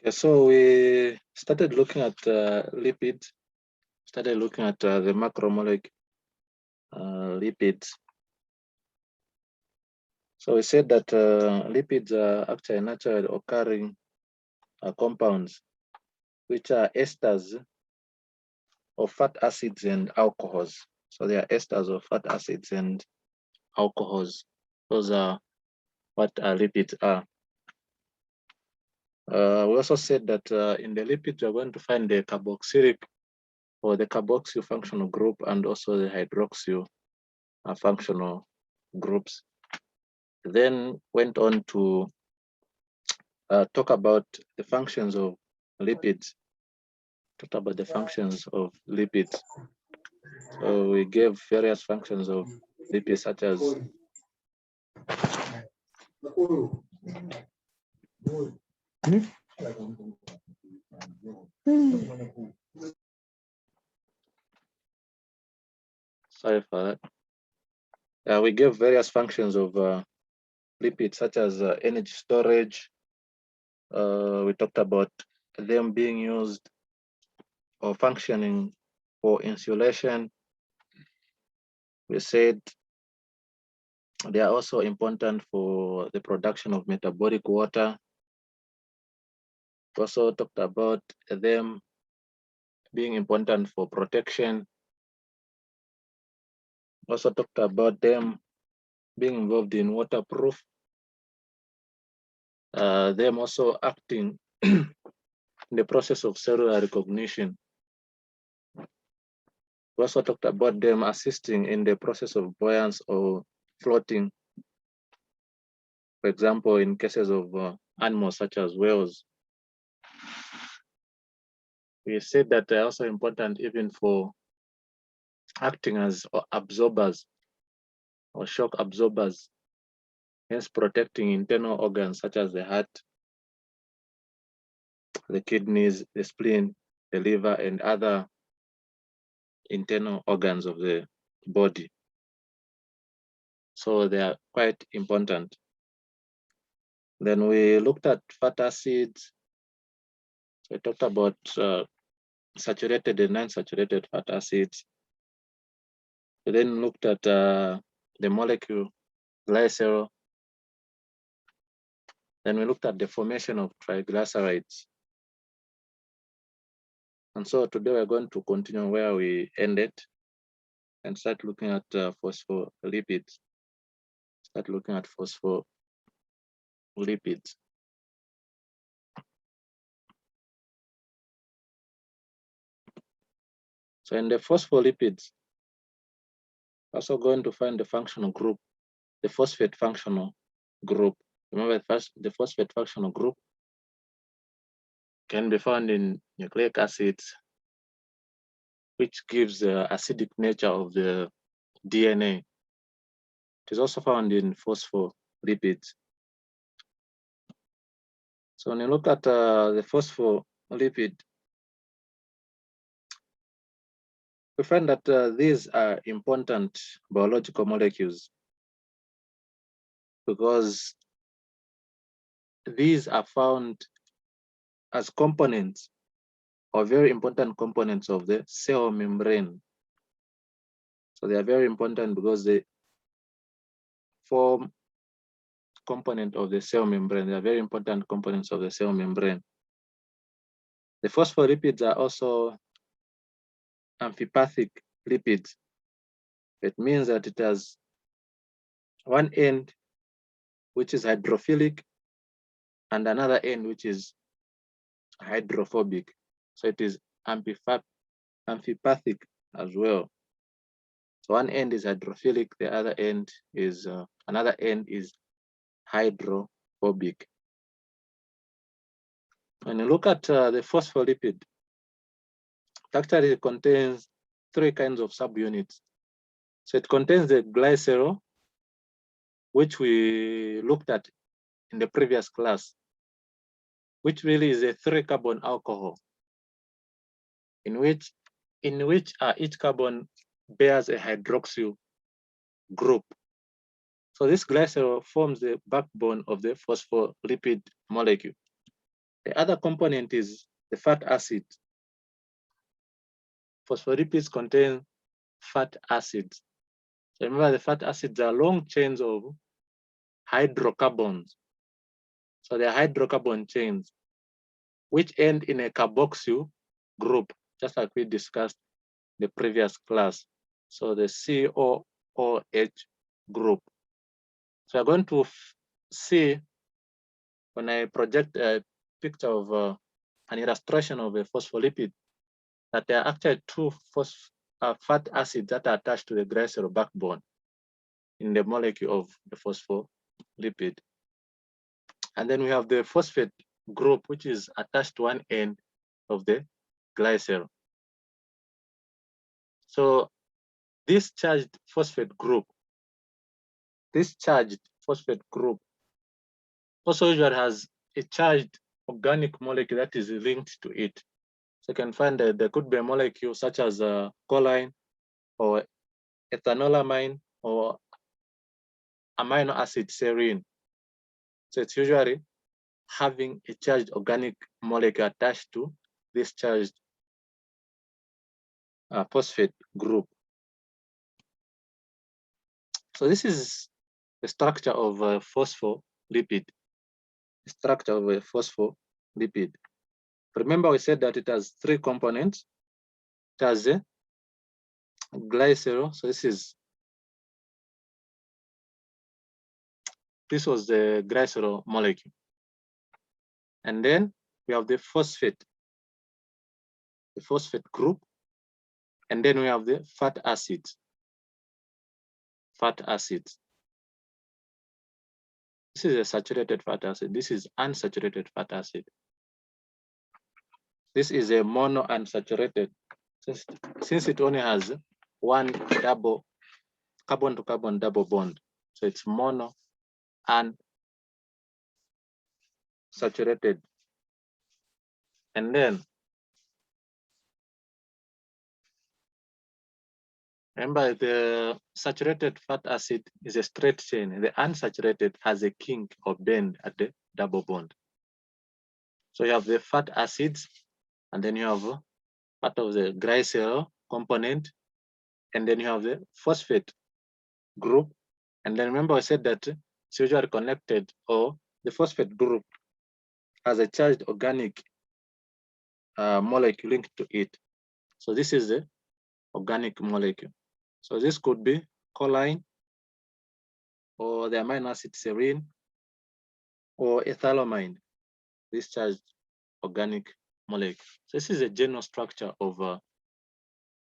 Okay, so we started looking at lipids, started looking at the macromolecule lipids. So we said that lipids are actually naturally occurring compounds, which are esters of fat acids and alcohols. So they are esters of fat acids and alcohols. Those are what lipids are. We also said that in the lipids, we're going to find the carboxylic or the carboxyl functional group and also the hydroxyl functional groups. Then went on to talk about the functions of lipids. Talked about the functions of lipids. So we gave various functions of lipids such as sorry for that. We gave various functions of lipids such as energy storage. We talked about them being used or functioning for insulation. We said they are also important for the production of metabolic water. We also talked about them being important for protection. We also talked about them being involved in waterproof. Them also acting in the process of cellular recognition. We also talked about them assisting in the process of buoyance or floating. For example, in cases of animals such as whales. We said that they're also important even for acting as absorbers or shock absorbers, hence protecting internal organs such as the heart, the kidneys, the spleen, the liver, and other internal organs of the body. So they are quite important. Then we looked at fat acids. We talked about saturated and non-saturated fat acids. We then looked at the molecule glycerol. Then we looked at the formation of triglycerides. And so today we're going to continue where we ended and start looking at phospholipids. Start looking at phospholipids. So in the phospholipids, also going to find the functional group, the phosphate functional group. Remember, first, the phosphate functional group can be found in nucleic acids, which gives the acidic nature of the DNA. It is also found in phospholipids. So when you look at the phospholipid, we find that these are important biological molecules because these are found as components or very important components of the cell membrane. So they are very important because they form component of the cell membrane. They are very important components of the cell membrane. The phospholipids are also amphipathic lipids. It means that it has one end which is hydrophilic and another end which is hydrophobic. So it is amphipathic as well. So one end is hydrophilic, the other end is another end is hydrophobic. When you look at the phospholipid, it actually contains three kinds of subunits. So it contains the glycerol, which we looked at in the previous class, which really is a 3-carbon alcohol, in which each carbon bears a hydroxyl group. So this glycerol forms the backbone of the phospholipid molecule. The other component is the fat acid. Phospholipids contain fat acids. So remember, the fat acids are long chains of hydrocarbons. So they are hydrocarbon chains which end in a carboxyl group, just like we discussed in the previous class. So the COOH group. So we're going to see, when I project a picture of an illustration of a phospholipid, that there are actually two fat acids that are attached to the glycerol backbone in the molecule of the phospholipid. And then we have the phosphate group, which is attached to one end of the glycerol. So this charged phosphate group also usually has a charged organic molecule that is linked to it. So you can find that there could be a molecule such as choline or ethanolamine or amino acid serine. So it's usually having a charged organic molecule attached to this charged phosphate group. So this is the structure of a phospholipid. The structure of a phospholipid. Remember, we said that it has three components. It has a glycerol. So this was the glycerol molecule. And then we have the phosphate group. And then we have the fat acids. This is a saturated fat acid. This is unsaturated fat acid. This is a mono unsaturated, since it only has one double carbon to carbon double bond. So it's mono unsaturated. And then remember, the saturated fat acid is a straight chain. The unsaturated has a kink or bend at the double bond. So you have the fat acids, and then you have part of the glycerol component, and then you have the phosphate group. And then remember, I said that it's usually connected, or the phosphate group has a charged organic molecule linked to it. So this is the organic molecule. So this could be choline, or the amino acid serine, or ethylamine, this charged organic molecule. So this is a general structure of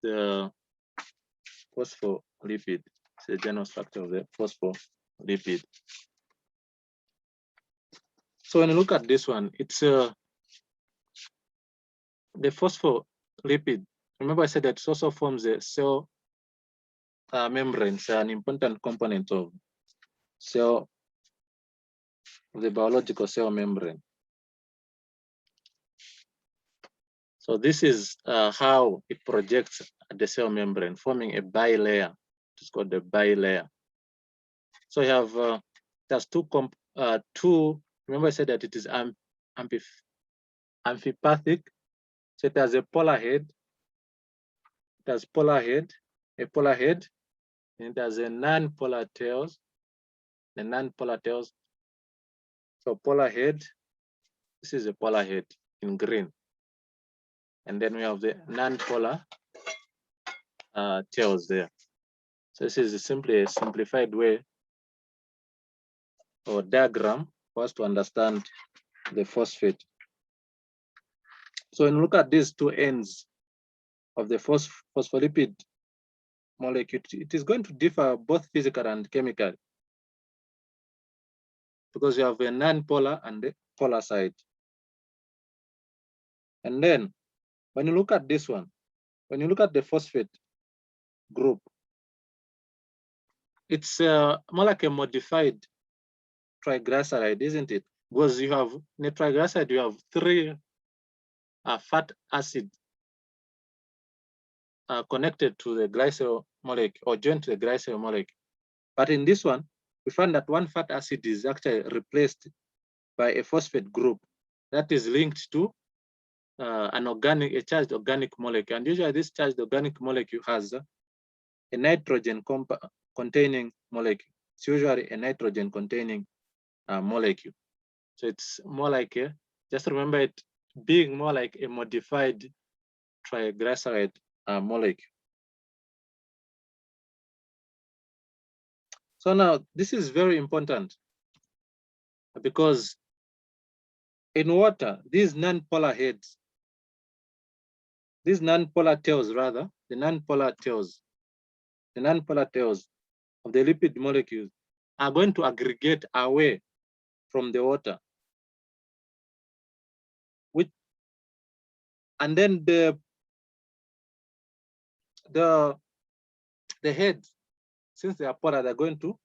the phospholipid. It's a general structure of the phospholipid. So when you look at this one, it's the phospholipid. Remember, I said that it also forms the cell membrane. It's an important component of the biological cell membrane. So this is how it projects at the cell membrane, forming a bilayer. It's called the bilayer. So you have there's two. Remember, I said that it is amphipathic. So it has a polar head. It has a polar head, and it has a non-polar tails. The non-polar tails. So polar head. This is a polar head in green. And then we have the non-polar tails there. So this is simply a simplified way or diagram for us to understand the phosphate. So when you look at these two ends of the phospholipid molecule, it is going to differ both physical and chemical, because you have a non-polar and the polar side. And then when you look at this one, when you look at the phosphate group, it's more like a modified triglyceride, isn't it? Because you have, in a triglyceride, you have three fat acids connected to the glycerol molecule or joined to the glycerol molecule. But in this one, we find that one fat acid is actually replaced by a phosphate group. that is linked to a charged organic molecule. And usually this charged organic molecule has a nitrogen containing molecule. It's usually a nitrogen containing molecule. So it's more like just remember it being more like a modified triglyceride molecule. So now this is very important because in water, these non-polar heads, these non-polar tails rather, the non-polar tails of the lipid molecules are going to aggregate away from the water. And then the heads, since they are polar, they're going to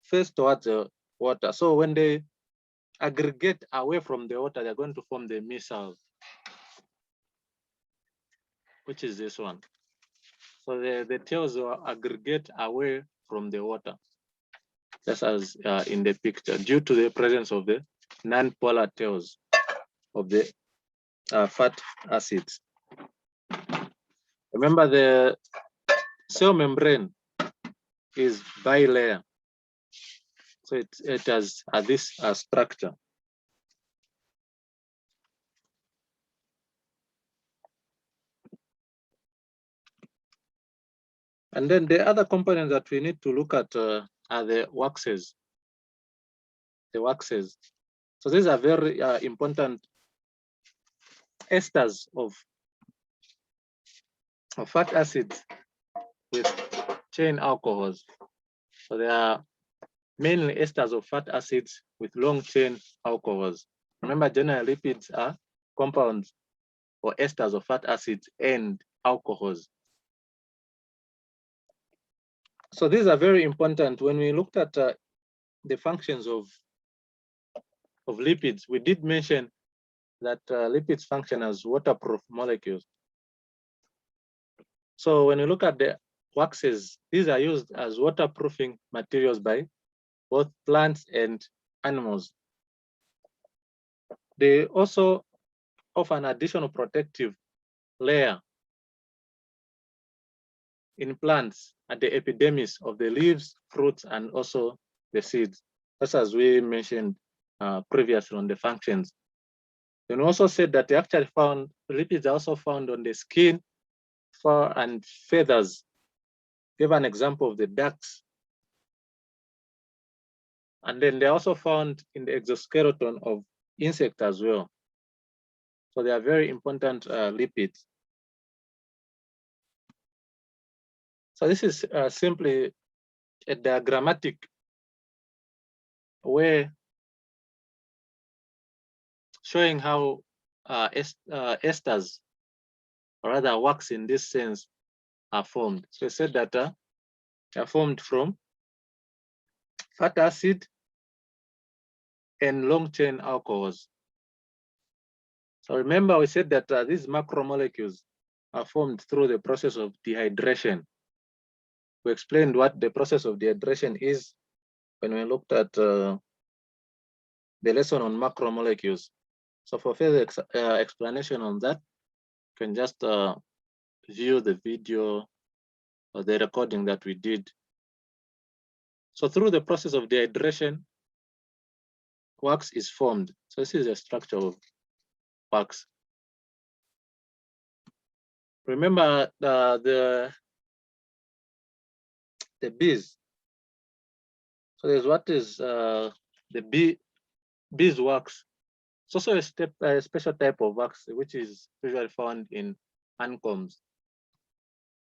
face towards the water. So when they aggregate away from the water, they're going to form the micelles, which is this one. So the tails will aggregate away from the water, just as in the picture, due to the presence of the non-polar tails of the fat acids. Remember, the cell membrane is bilayer, so it has this structure. And then the other components that we need to look at are the waxes. The waxes. So these are very important esters of fat acids with chain alcohols. So they are mainly esters of fat acids with long chain alcohols. Remember, general lipids are compounds or esters of fat acids and alcohols. So these are very important. When we looked at the functions of lipids, we did mention that lipids function as waterproof molecules. So when you look at the waxes, these are used as waterproofing materials by both plants and animals. They also offer an additional protective layer in plants at the epidermis of the leaves, fruits, and also the seeds, just as we mentioned previously on the functions. And also said that they actually found lipids are also found on the skin, fur, and feathers. Give an example of the ducks. And then they're also found in the exoskeleton of insects as well. So they are very important lipids. So this is simply a diagrammatic way showing how esters, or rather wax in this sense, are formed. So I said that they are formed from fat acid and long chain alcohols. So remember, we said that these macromolecules are formed through the process of dehydration. We explained what the process of dehydration is when we looked at the lesson on macromolecules. So for further explanation on that, you can just view the video or the recording that we did. So through the process of dehydration, wax is formed. So this is the structure of wax. Remember the bees. So there's what is the beeswax. It's also a special type of wax, which is usually found in honeycombs.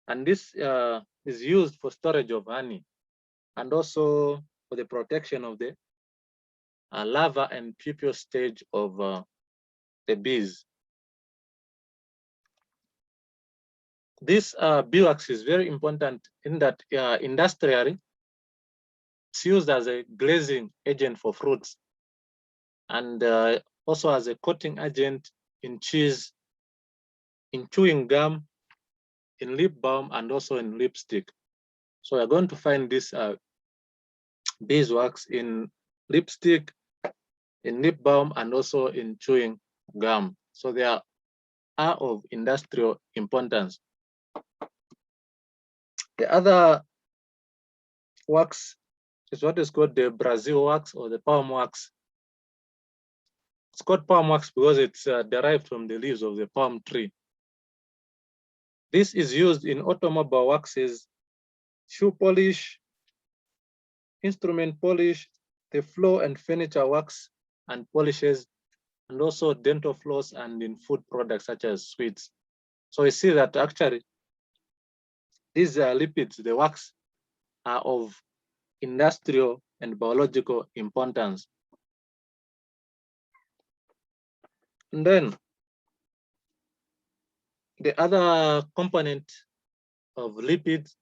And this is used for storage of honey and also for the protection of the larva and pupal stage of the bees. This beeswax is very important in that industrially, it's used as a glazing agent for fruits and also as a coating agent in cheese, in chewing gum, in lip balm, and also in lipstick. So we're going to find this beeswax in lipstick, in lip balm and also in chewing gum. So they are of industrial importance. The other wax is what is called the Brazil wax or the palm wax. It's called palm wax because it's derived from the leaves of the palm tree. This is used in automobile waxes, shoe polish, instrument polish, the floor and furniture wax and polishes, and also dental floss and in food products such as sweets. So we see that actually these lipids, the wax, are of industrial and biological importance. And then the other component of lipids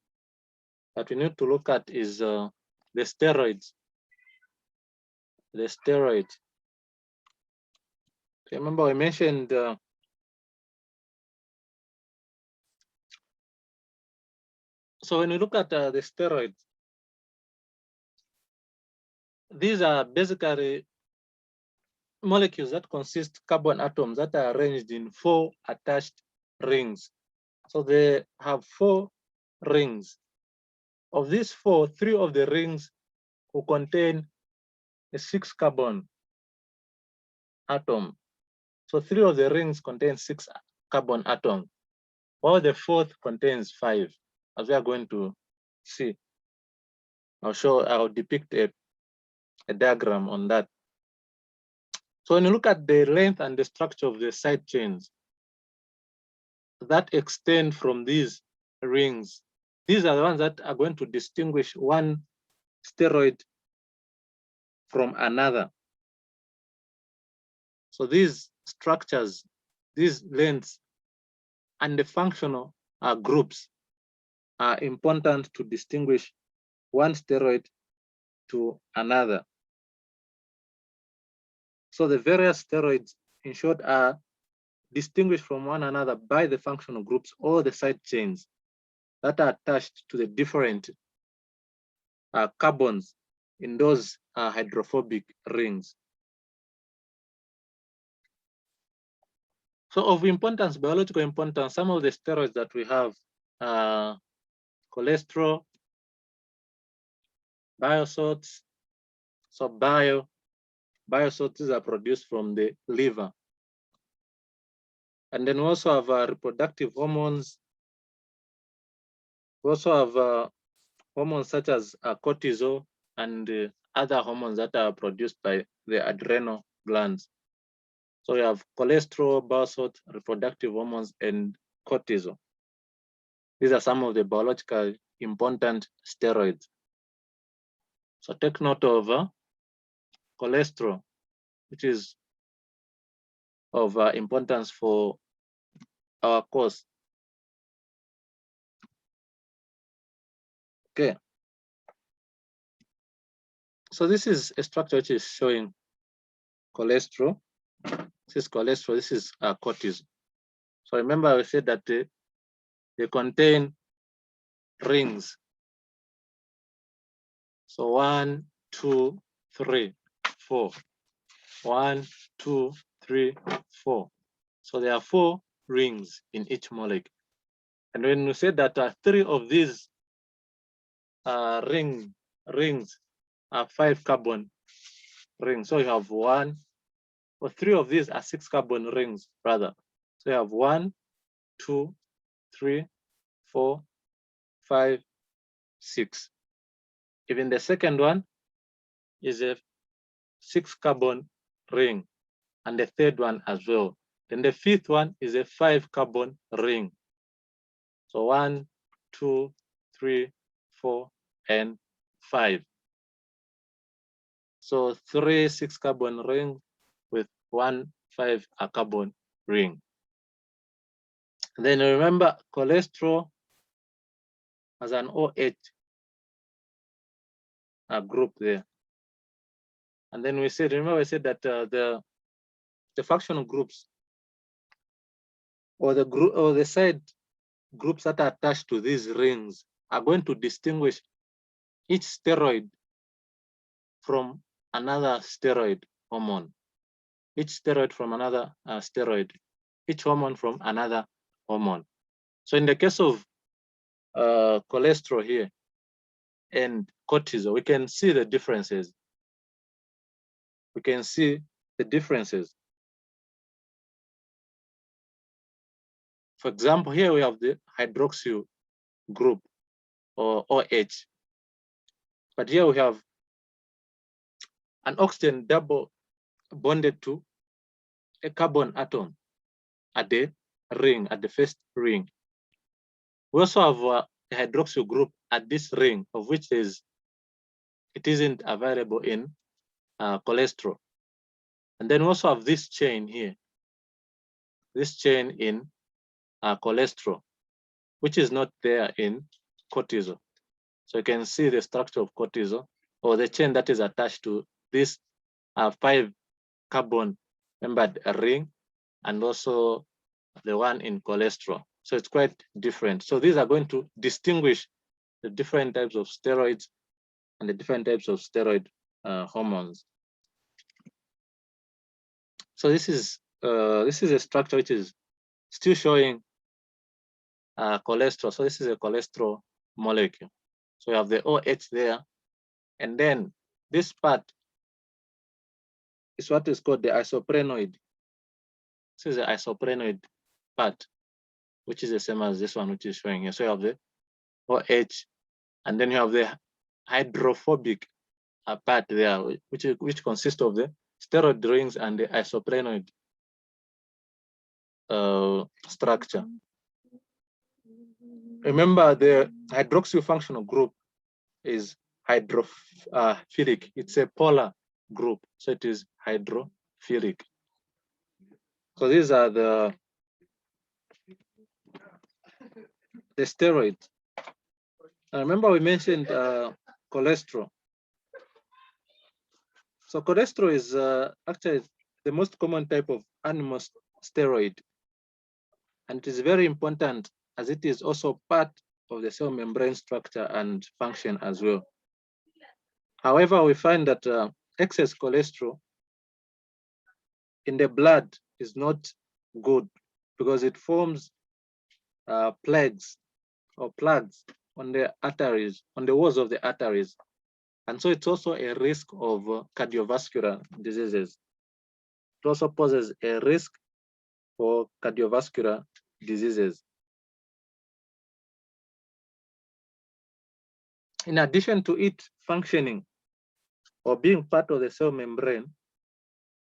that we need to look at is the steroids. The steroids. Remember, we mentioned so when you look at the steroids, these are basically molecules that consist carbon atoms that are arranged in 4 attached rings. So they have 4 rings. Of these 4, 3 of the rings will contain a 6 carbon atom. So 3 of the rings contain 6 carbon atoms, while the 4th contains 5, as we are going to see. I'll depict a diagram on that. So when you look at the length and the structure of the side chains that extend from these rings, these are the ones that are going to distinguish one steroid from another. So these structures, these lengths, and the functional groups are important to distinguish one steroid to another. So the various steroids, in short, are distinguished from one another by the functional groups or the side chains that are attached to the different carbons in those hydrophobic rings. So of importance, biological importance, some of the steroids that we have are cholesterol, biosalts. So biosalts are produced from the liver. And then we also have reproductive hormones. We also have hormones such as cortisol and other hormones that are produced by the adrenal glands. So we have cholesterol, biosalts, reproductive hormones, and cortisol. These are some of the biologically important steroids. So take note of cholesterol, which is of importance for our course. Okay. So this is a structure which is showing cholesterol. This is cholesterol, this is cortisol. So remember we said that they contain rings. So 1, 2, 3, 4. 1, 2, 3, 4. So there are 4 rings in each molecule. And when we say that 3 of these rings are 5 carbon rings. So you have 1, or 3 of these are 6 carbon rings, rather. So you have 1, 2, 3, 4, 5, 6. Even the second one is a 6 carbon ring, and the third one as well. Then the 5th one is a 5 carbon ring. So 1, 2, 3, 4, and 5. So 3 6 carbon rings with 1 5 carbon ring. And then remember cholesterol has an OH group there. And then we said, remember we said that the functional groups or the side groups that are attached to these rings are going to distinguish each steroid from another steroid. hormone, each steroid from another steroid, each hormone from another hormone. So in the case of cholesterol here and cortisol, we can see the differences. We can see the differences. For example, here we have the hydroxyl group or OH, but here we have an oxygen double bonded to a carbon atom at the ring, at the first ring. We also have a hydroxyl group at this ring, of which it isn't available in cholesterol. And then we also have this chain here, this chain in cholesterol, which is not there in cortisol. So you can see the structure of cortisol, or the chain that is attached to this 5 carbon membered ring, and also the one in cholesterol. So it's quite different. So these are going to distinguish the different types of steroids and the different types of steroid hormones. So this is a structure which is still showing cholesterol. So this is a cholesterol molecule. So you have the OH there, and then this part is what is called the isoprenoid. This is the isoprenoid part, which is the same as this one, which is showing here. So you have the OH, and then you have the hydrophobic part there, which consists of the steroid rings and the isoprenoid structure. Remember, the hydroxyl functional group is hydrophilic. It's a polar group, so it is hydrophilic. So these are the steroids. Remember, we mentioned cholesterol. So cholesterol is actually the most common type of animal steroid, and it is very important as it is also part of the cell membrane structure and function as well. However, we find that excess cholesterol in the blood is not good because it forms plaques on the arteries, on the walls of the arteries. And so it's also a risk of cardiovascular diseases. It also poses a risk for cardiovascular diseases. In addition to it functioning or being part of the cell membrane,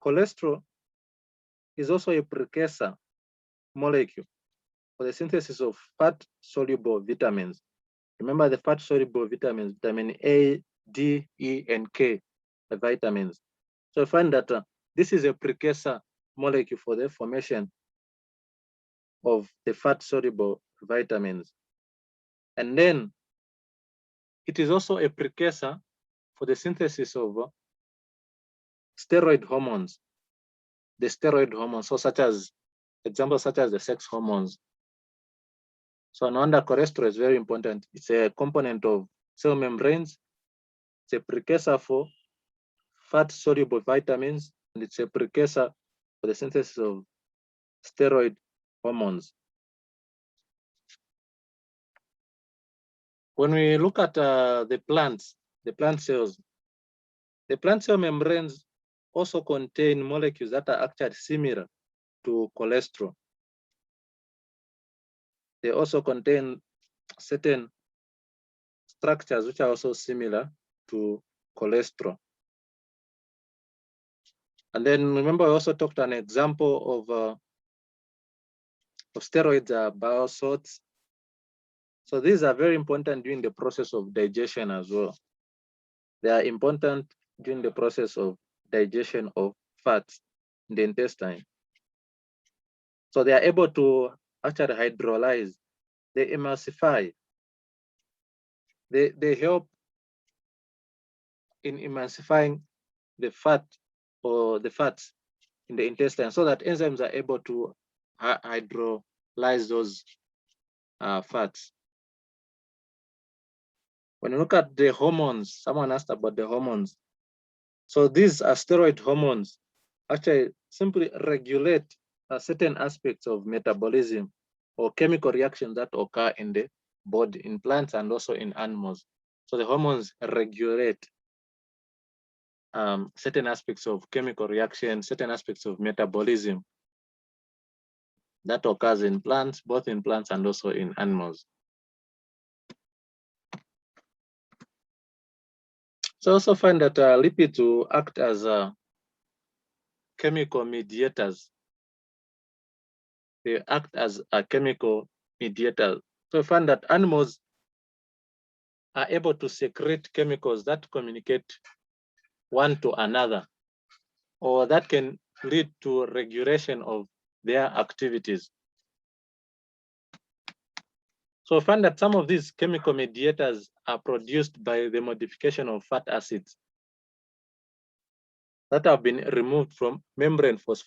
cholesterol is also a precursor molecule for the synthesis of fat-soluble vitamins. Remember the fat-soluble vitamins, vitamin A, D, E, and K, the vitamins. So I find that this is a precursor molecule for the formation of the fat-soluble vitamins. And then it is also a precursor for the synthesis of steroid hormones. The steroid hormones, so examples such as the sex hormones. So no wonder cholesterol is very important. It's a component of cell membranes. It's a precursor for fat-soluble vitamins, and it's a precursor for the synthesis of steroid hormones. When we look at the plant cells, the plant cell membranes also contain molecules that are actually similar to cholesterol. They also contain certain structures which are also similar to cholesterol. And then remember, I also talked an example of steroids are bile salts. So these are very important during the process of digestion as well. They are important during the process of digestion of fats in the intestine. So they are able to actually hydrolyze, they emulsify, they help in emulsifying the fat or the fats in the intestine so that enzymes are able to hydrolyze those fats. When you look at the hormones, someone asked about the hormones. So these are steroid hormones actually simply regulate certain aspects of metabolism or chemical reactions that occur in the body, in plants and also in animals. So the hormones regulate certain aspects of chemical reaction, certain aspects of metabolism that occurs in plants, both in plants and also in animals. So also find that lipids will act as chemical mediators. They act as a chemical mediator. So find that animals are able to secrete chemicals that communicate one to another, or that can lead to regulation of their activities. So find that some of these chemical mediators are produced by the modification of fat acids that have been removed from membrane phospholipids.